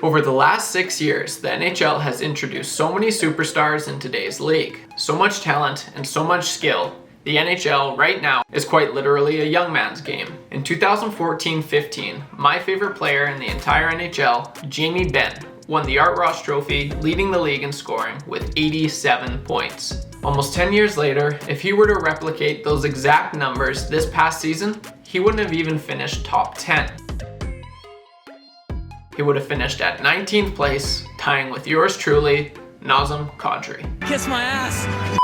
Over the last 6 years, the NHL has introduced so many superstars in today's league. So much talent and so much skill. The NHL right now is quite literally a young man's game. In 2014-15, my favorite player in the entire NHL, Jamie Benn, won the Art Ross Trophy, leading the league in scoring with 87 points. Almost 10 years later, if he were to replicate those exact numbers this past season, he wouldn't have even finished top 10. He would have finished at 19th place, tying with yours truly, Nazem Kadri. Kiss my ass!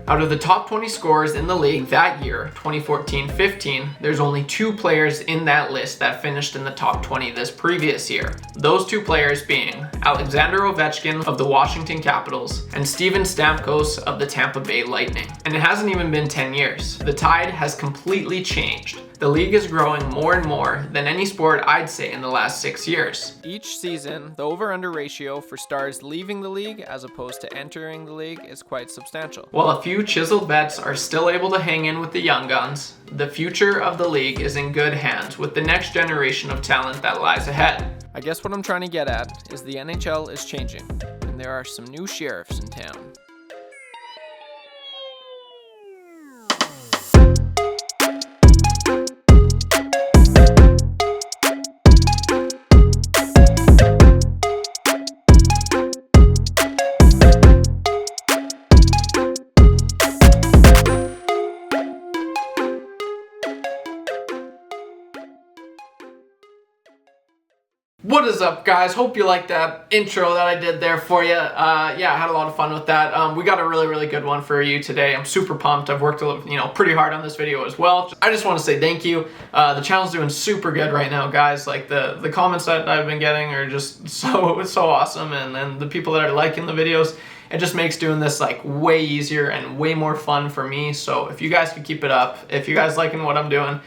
Out of the top 20 scorers in the league that year, 2014-15, there's only 2 players in that list that finished in the top 20 this previous year. Those 2 players being Alexander Ovechkin of the Washington Capitals and Steven Stamkos of the Tampa Bay Lightning. And it hasn't even been 10 years. The tide has completely changed. The league is growing more and more than any sport I'd say in the last 6 years. Each season, the over-under ratio for stars leaving the league as opposed to entering the league is quite substantial. While a few chiseled vets are still able to hang in with the young guns, the future of the league is in good hands with the next generation of talent that lies ahead. I guess what I'm trying to get at is the NHL is changing, and there are some new sheriffs in town. What is up, guys? Hope you liked that intro that I did there for you. Yeah, I had a lot of fun with that. We got a really good one for you today. I'm super pumped. I've worked pretty hard on this video as well. I just want to say thank you. The channel's doing super good right now, guys. Like the comments that I've been getting are just so awesome, and the people that are liking the videos, it just makes doing this like way easier and way more fun for me. So if you guys could keep it up, if you guys liking what I'm doing,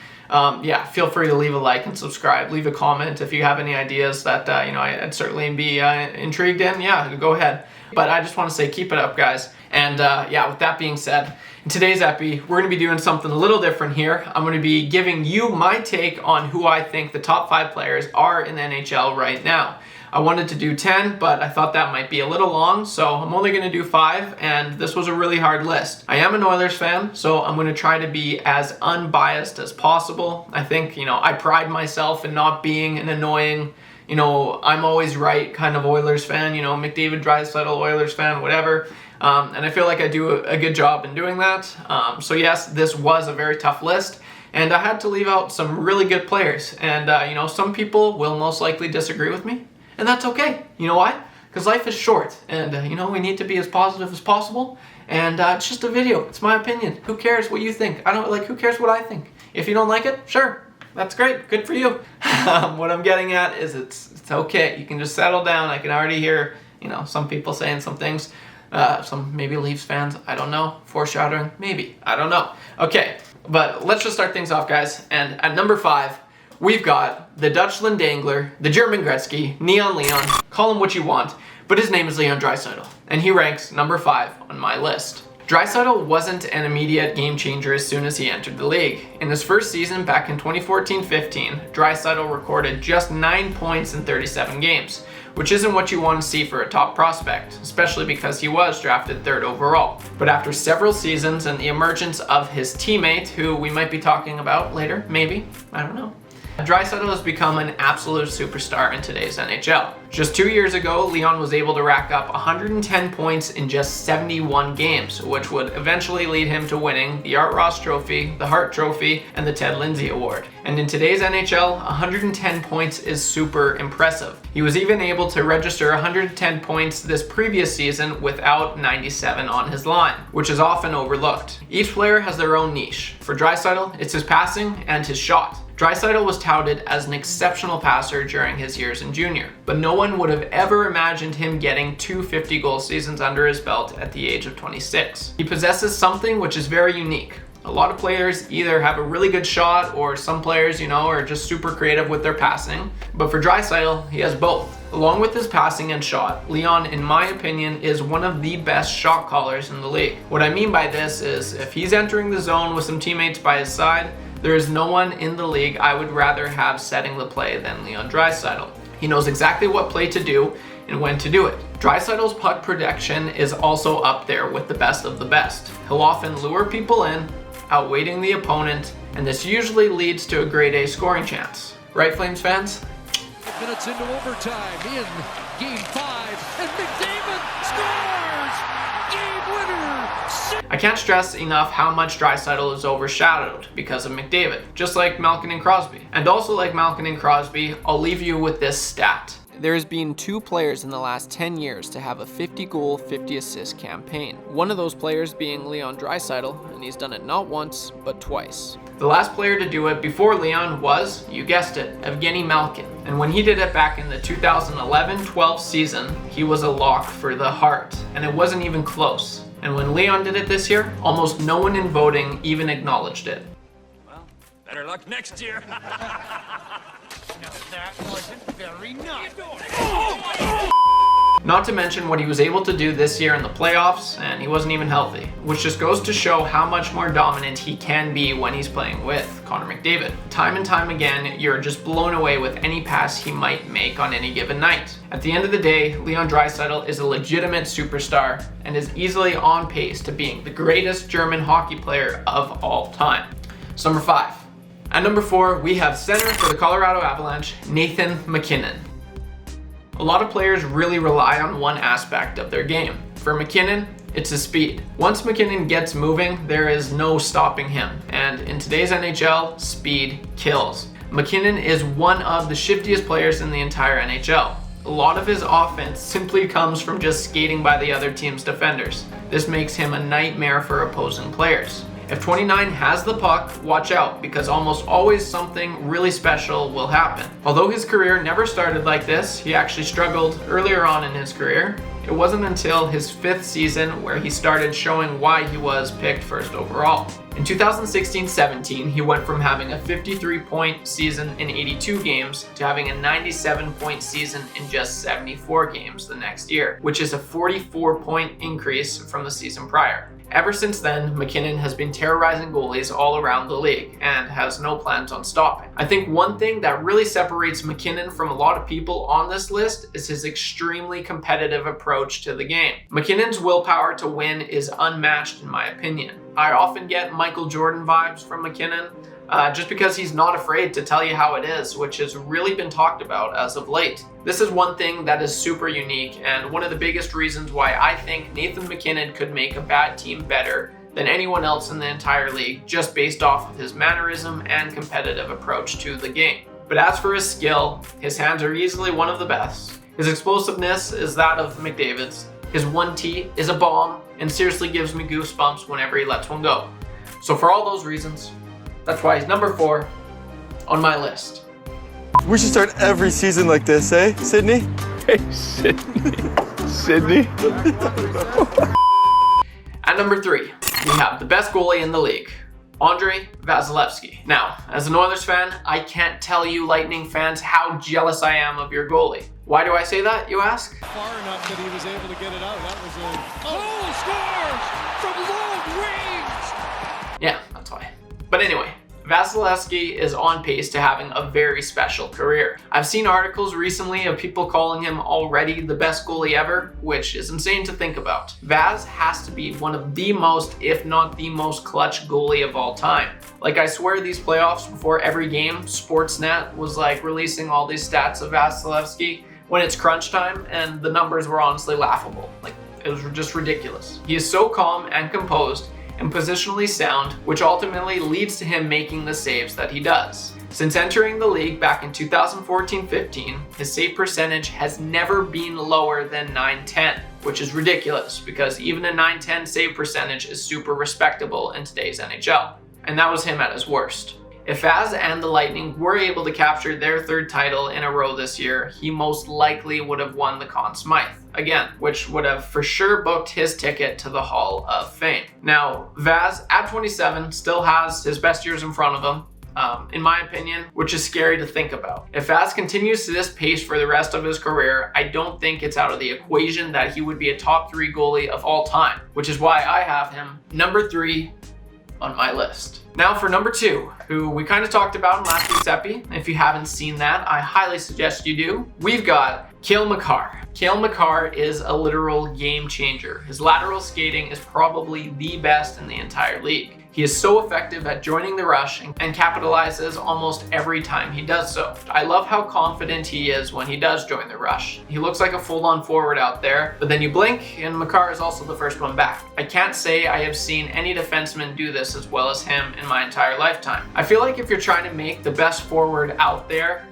yeah, feel free to leave a like and subscribe. Leave a comment if you have any ideas that I'd certainly be intrigued in. Yeah, go ahead. But I just want to say keep it up, guys. And yeah, with that being said, in today's epi, we're going to be doing something a little different here. I'm going to be giving you my take on who I think the top 5 players are in the NHL right now. I wanted to do 10, but I thought that might be a little long, so I'm only going to do 5, and this was a really hard list. I am an Oilers fan, so I'm going to try to be as unbiased as possible. I think, I pride myself in not being an annoying, I'm always right kind of Oilers fan, McDavid, Draisaitl, Oilers fan, whatever. And I feel like I do a good job in doing that. So yes, this was a very tough list. And I had to leave out some really good players. And, some people will most likely disagree with me. And that's okay. You know why? Because life is short. And, we need to be as positive as possible. And it's just a video. It's my opinion. Who cares what you think? Who cares what I think? If you don't like it, sure. That's great. Good for you. What I'm getting at is it's okay. You can just settle down. I can already hear, some people saying some things. Some maybe Leafs fans. I don't know. Foreshadowing. Maybe. I don't know. Okay. But let's just start things off, guys. And at number 5, we've got the Dutchland Dangler, the German Gretzky, Neon Leon, call him what you want, but his name is Leon Draisaitl, and he ranks number 5 on my list. Draisaitl wasn't an immediate game changer as soon as he entered the league. In his first season back in 2014-15, Draisaitl recorded just 9 points in 37 games, which isn't what you want to see for a top prospect, especially because he was drafted 3rd overall. But after several seasons and the emergence of his teammate, who we might be talking about later, maybe, I don't know, Draisaitl has become an absolute superstar in today's NHL. Just 2 years ago, Leon was able to rack up 110 points in just 71 games, which would eventually lead him to winning the Art Ross Trophy, the Hart Trophy, and the Ted Lindsay Award. And in today's NHL, 110 points is super impressive. He was even able to register 110 points this previous season without 97 on his line, which is often overlooked. Each player has their own niche. For Draisaitl, it's his passing and his shot. Draisaitl was touted as an exceptional passer during his years in junior, but no one would have ever imagined him getting 2 50-goal seasons under his belt at the age of 26. He possesses something which is very unique. A lot of players either have a really good shot, or some players, are just super creative with their passing. But for Draisaitl, he has both. Along with his passing and shot, Leon, in my opinion, is one of the best shot callers in the league. What I mean by this is, if he's entering the zone with some teammates by his side, there is no one in the league I would rather have setting the play than Leon Draisaitl. He knows exactly what play to do and when to do it. Draisaitl's puck protection is also up there with the best of the best. He'll often lure people in, outweighting the opponent, and this usually leads to a grade A scoring chance. Right, Flames fans? Minutes into overtime in Game 5, and McDavid scores! Game winner! I can't stress enough how much Draisaitl is overshadowed because of McDavid, just like Malkin and Crosby. And also like Malkin and Crosby, I'll leave you with this stat. There's been 2 players in the last 10 years to have a 50-goal, 50-assist campaign. One of those players being Leon Draisaitl, and he's done it not once, but twice. The last player to do it before Leon was, you guessed it, Evgeny Malkin. And when he did it back in the 2011-12 season, he was a lock for the Hart, and it wasn't even close. And when Leon did it this year, almost no one in voting even acknowledged it. Well, better luck next year. No, that wasn't very nice. Not to mention what he was able to do this year in the playoffs, and he wasn't even healthy, which just goes to show how much more dominant he can be when he's playing with Connor McDavid. Time and time again, you're just blown away with any pass he might make on any given night. At the end of the day, Leon Draisaitl is a legitimate superstar and is easily on pace to being the greatest German hockey player of all time. So number 5. At number 4, we have center for the Colorado Avalanche, Nathan MacKinnon. A lot of players really rely on one aspect of their game. For MacKinnon, it's his speed. Once MacKinnon gets moving, there is no stopping him. And in today's NHL, speed kills. MacKinnon is one of the shiftiest players in the entire NHL. A lot of his offense simply comes from just skating by the other team's defenders. This makes him a nightmare for opposing players. If 29 has the puck, watch out, because almost always something really special will happen. Although his career never started like this, he actually struggled earlier on in his career. It wasn't until his 5th season where he started showing why he was picked first overall. In 2016-17, he went from having a 53-point season in 82 games to having a 97-point season in just 74 games the next year, which is a 44-point increase from the season prior. Ever since then, MacKinnon has been terrorizing goalies all around the league and has no plans on stopping. I think one thing that really separates MacKinnon from a lot of people on this list is his extremely competitive approach to the game. MacKinnon's willpower to win is unmatched in my opinion. I often get Michael Jordan vibes from MacKinnon, just because he's not afraid to tell you how it is, which has really been talked about as of late. This is one thing that is super unique and one of the biggest reasons why I think Nathan MacKinnon could make a bad team better than anyone else in the entire league, just based off of his mannerism and competitive approach to the game. But as for his skill, his hands are easily one of the best. His explosiveness is that of McDavid's. His 1T is a bomb and seriously gives me goosebumps whenever he lets one go. So for all those reasons, that's why he's number 4 on my list. We should start every season like this, eh, Sydney? Hey, Sydney. At number 3, we have the best goalie in the league, Andrei Vasilevskiy. Now, as an Oilers fan, I can't tell you Lightning fans how jealous I am of your goalie. Why do I say that, you ask? Far enough that he was able to get it out. That was a scores from long range. Yeah, that's why. But anyway, Vasilevskiy is on pace to having a very special career. I've seen articles recently of people calling him already the best goalie ever, which is insane to think about. Vaz has to be one of the most, if not the most clutch goalie of all time. Like, I swear these playoffs, before every game, Sportsnet was like releasing all these stats of Vasilevskiy when it's crunch time, and the numbers were honestly laughable. Like, it was just ridiculous. He is so calm and composed and positionally sound, which ultimately leads to him making the saves that he does. Since entering the league back in 2014-15, his save percentage has never been lower than .910, which is ridiculous because even a .910 save percentage is super respectable in today's NHL. And that was him at his worst. If Vaz and the Lightning were able to capture their 3rd title in a row this year, he most likely would have won the Conn Smythe again, which would have for sure booked his ticket to the Hall of Fame. Now, Vaz at 27 still has his best years in front of him, in my opinion, which is scary to think about. If Vaz continues to this pace for the rest of his career, I don't think it's out of the equation that he would be a top 3 goalie of all time, which is why I have him number 3 on my list. Now for number 2, who we kind of talked about in last week's epi. If you haven't seen that, I highly suggest you do. We've got Cale Makar. Cale Makar is a literal game changer. His lateral skating is probably the best in the entire league. He is so effective at joining the rush and capitalizes almost every time he does so. I love how confident he is when he does join the rush. He looks like a full-on forward out there, but then you blink and Makar is also the first one back. I can't say I have seen any defenseman do this as well as him in my entire lifetime. I feel like if you're trying to make the best forward out there,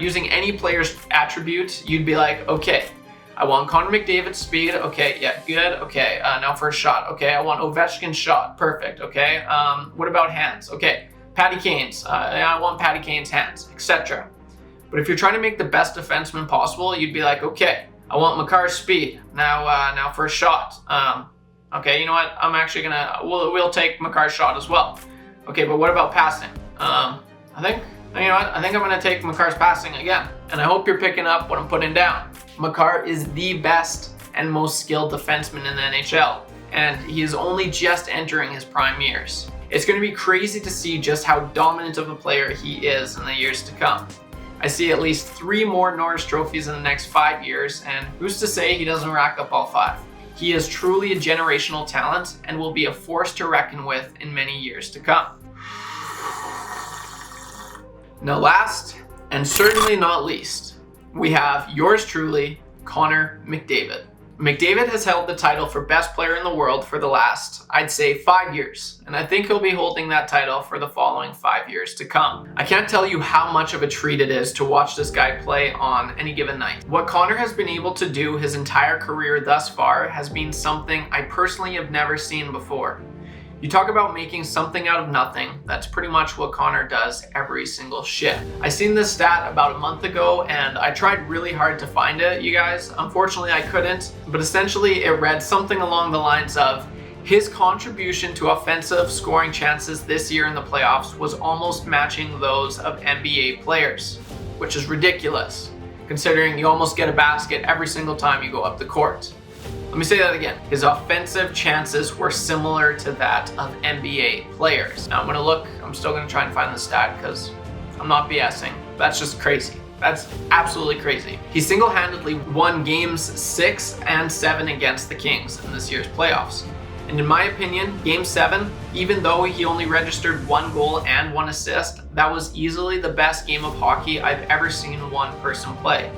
using any player's attribute, you'd be like, okay, I want Connor McDavid's speed. Okay, yeah, good. Okay, now for a shot. Okay, I want Ovechkin's shot. Perfect. Okay, what about hands? Okay, Patty Kane's. I want Patty Kane's hands, etc. But if you're trying to make the best defenseman possible, you'd be like, okay, I want Makar's speed. Now for a shot. Okay, you know what? I'm actually gonna. We'll take Makar's shot as well. Okay, but what about passing? I think I'm gonna take Makar's passing again. And I hope you're picking up what I'm putting down. Makar is the best and most skilled defenseman in the NHL, and he is only just entering his prime years. It's going to be crazy to see just how dominant of a player he is in the years to come. I see at least 3 more Norris trophies in the next 5 years, and who's to say he doesn't rack up all 5? He is truly a generational talent and will be a force to reckon with in many years to come. Now last, and certainly not least, we have yours truly, Connor McDavid. McDavid has held the title for best player in the world for the last, I'd say, 5 years, and I think he'll be holding that title for the following 5 years to come. I can't tell you how much of a treat it is to watch this guy play on any given night. What Connor has been able to do his entire career thus far has been something I personally have never seen before. You talk about making something out of nothing, that's pretty much what Connor does every single shift. I seen this stat about a month ago and I tried really hard to find it, you guys. Unfortunately, I couldn't, but essentially it read something along the lines of, his contribution to offensive scoring chances this year in the playoffs was almost matching those of NBA players, which is ridiculous, considering you almost get a basket every single time you go up the court. Let me say that again. His offensive chances were similar to that of NBA players. Now I'm still gonna try and find the stat because I'm not BSing. That's just crazy. That's absolutely crazy. He single-handedly won games 6 and 7 against the Kings in this year's playoffs. And in my opinion, game 7, even though he only registered 1 goal and 1 assist, that was easily the best game of hockey I've ever seen one person play.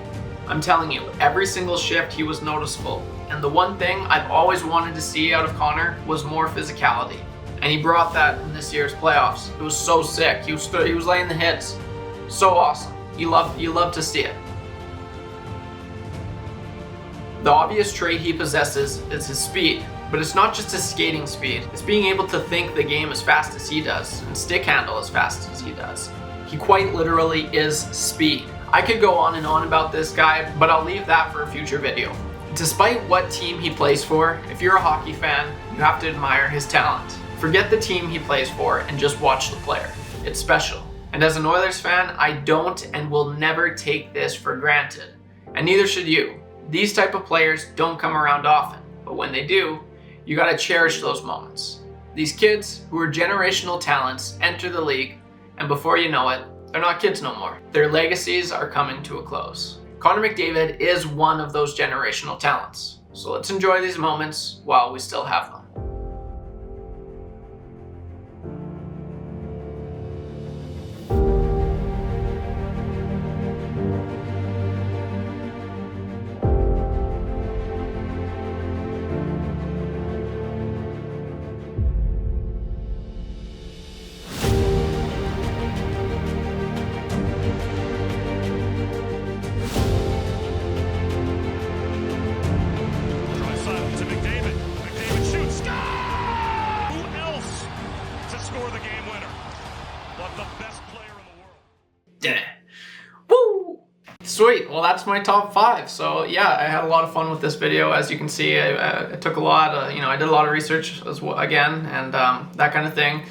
I'm telling you, every single shift he was noticeable. And the one thing I've always wanted to see out of Connor was more physicality. And he brought that in this year's playoffs. It was so sick. He was laying the hits. So awesome. You love to see it. The obvious trait he possesses is his speed. But it's not just his skating speed. It's being able to think the game as fast as he does and stick handle as fast as he does. He quite literally is speed. I could go on and on about this guy, but I'll leave that for a future video. Despite what team he plays for, if you're a hockey fan, you have to admire his talent. Forget the team he plays for and just watch the player. It's special. And as an Oilers fan, I don't and will never take this for granted. And neither should you. These type of players don't come around often, but when they do, you gotta cherish those moments. These kids, who are generational talents, enter the league, and before you know it, they're not kids no more. Their legacies are coming to a close. Connor McDavid is one of those generational talents. So let's enjoy these moments while we still have them. Sweet, well that's my top 5. So yeah, I had a lot of fun with this video. As you can see, it took a lot of, I did a lot of research as well, again, and that kind of thing.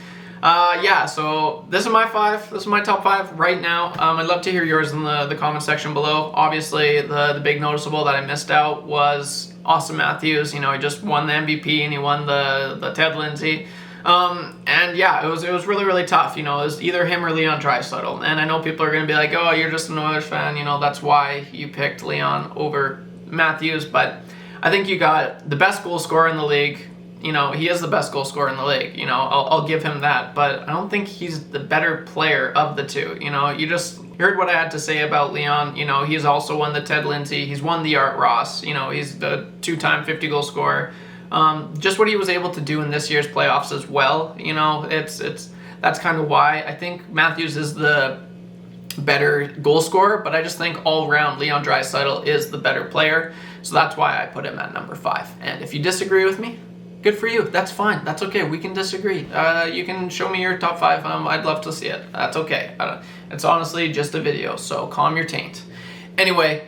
Yeah, so this is my 5. This is my top 5 right now. I'd love to hear yours in the comment section below. Obviously, the big noticeable that I missed out was Austin Matthews. He just won the MVP and he won the Ted Lindsay. And yeah, it was really, really tough. You know, it was either him or Leon Draisaitl. And I know people are going to be like, oh, you're just an Oilers fan. You know, that's why you picked Leon over Matthews. But I think you got the best goal scorer in the league. You know, he is the best goal scorer in the league. You know, I'll give him that. But I don't think he's the better player of the two. You know, you heard what I had to say about Leon. You know, he's also won the Ted Lindsay. He's won the Art Ross. You know, he's the 2-time 50-goal scorer. Just what he was able to do in this year's playoffs as well. You know, that's kind of why I think Matthews is the better goal scorer, but I just think all around Leon Draisaitl is the better player. So that's why I put him at number 5. And if you disagree with me, good for you. That's fine. That's okay. We can disagree. You can show me your top 5. I'd love to see it. That's okay. It's honestly just a video, so calm your taint. Anyway,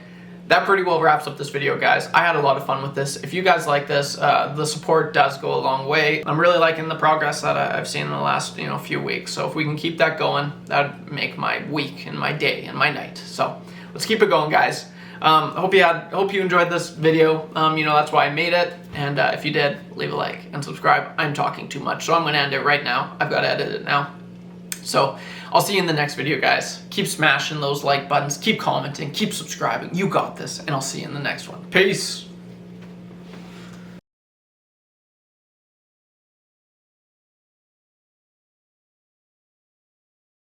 that pretty well wraps up this video, guys. I had a lot of fun with this. If you guys like this, the support does go a long way. I'm really liking the progress that I've seen in the last few weeks. So if we can keep that going, that'd make my week and my day and my night. So let's keep it going, guys. Hope you enjoyed this video. That's why I made it. And if you did, leave a like and subscribe. I'm talking too much, so I'm gonna end it right now. I've got to edit it now. So I'll see you in the next video, guys. Keep smashing those like buttons, keep commenting, keep subscribing. You got this, and I'll see you in the next one. Peace.